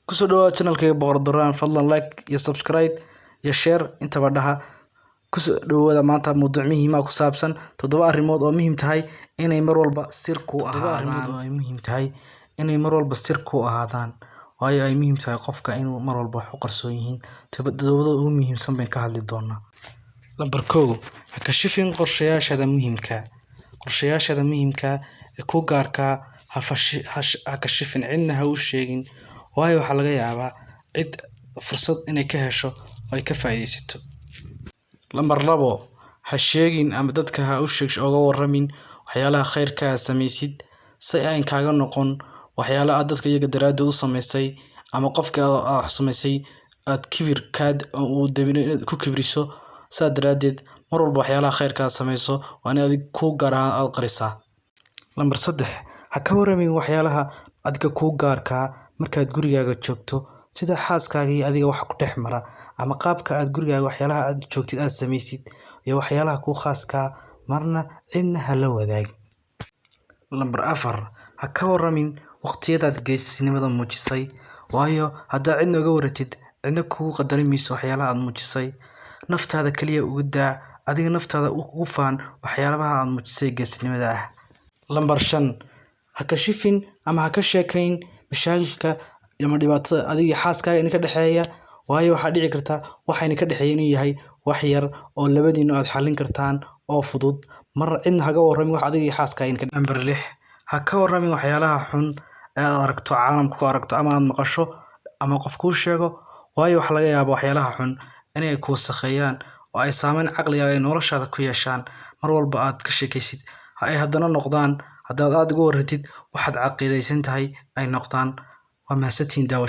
kusoo dhawaad channelkayga Boqor Durraan fadlan like iyo subscribe iyo share intaba dhaha kusoo dhawaada maanta mowduuc muhiim ah ku saabsan 7 arrimood oo muhiim tahay inay mar walba sir ku ahaadaan waayo ay muhiim tahay qofka inuu mar walba wax u qarsoon yihiin todobada ugu muhiimsan baan ka hadli doonaa. Number 1 ha ka shifin qorshayaashada muhiimka ee ku gaarka ha ka shifin cidna ha u sheegin waayo waxa laga yaabaa cid fursad inay ka hesho oo ay ka faa'iideysato. Number 2 ha sheegin ama dadka ha u sheegin oga waramin waxyaalaha khayrka ah samaysid si ay kaaga noqon waxyaalaha dadka iyaga daraadood u sameysay ama qofka aad samaysay aad kibirkaad uu dabin ku kibriso saa daraadeed mar walba waxyaalaha khayrka ah samayso waa in adig ku gaar aad qarisaa. Number 3 ha ka waramin waxyaalaha adiga ku gaarka markaad gurigaaga joogto sida xaaskaaga iyo adiga wax ku dhex mara ama qaabka aad gurigaaga waxyaalaha aad joogtid aad samaysid iyo waxyaalaha ku khaaska marna cidna ha la wadaag. Number 4 ha ka waramin waqtiyada geesinimada muujisay waayo hadaa cidna uga waratid cidna kugu qadarimayso waxyaalaha aad muujisay naftaada kaliya ugu daa adiga naftaada ugu faan waxyaalaha aad muujisay geesinimada ah. Number 5 ha ka shifin ama ha ka sheekayn mashaakilka ama dhibaatada adiga xaaskaaga in ka dhaxeeya waayo waxa dhici karta waxayna ka dhaxeeyeen inuu yahay wax yar oo labadiina aad xalin kartaan oo fudud mar cidna haga waramin wax adiga xaaskaaga in ka. Number 6 ha ka waramin waxyaalaha xun ee aad aragto caalamka ku aragto ama aad maqasho ama qof kuu sheego waayo waxa laga yaabaa waxyaalaha xun inay ku saxeeyaan oo ay saameyn caqliga ay noloshaada ku yeeshaan mar walba aad ka sheekaysid ay haddana noqdaan hadaad uga warantid waxaad caqiideysan tahay ay noqdaan waa mahadsantiin daawo.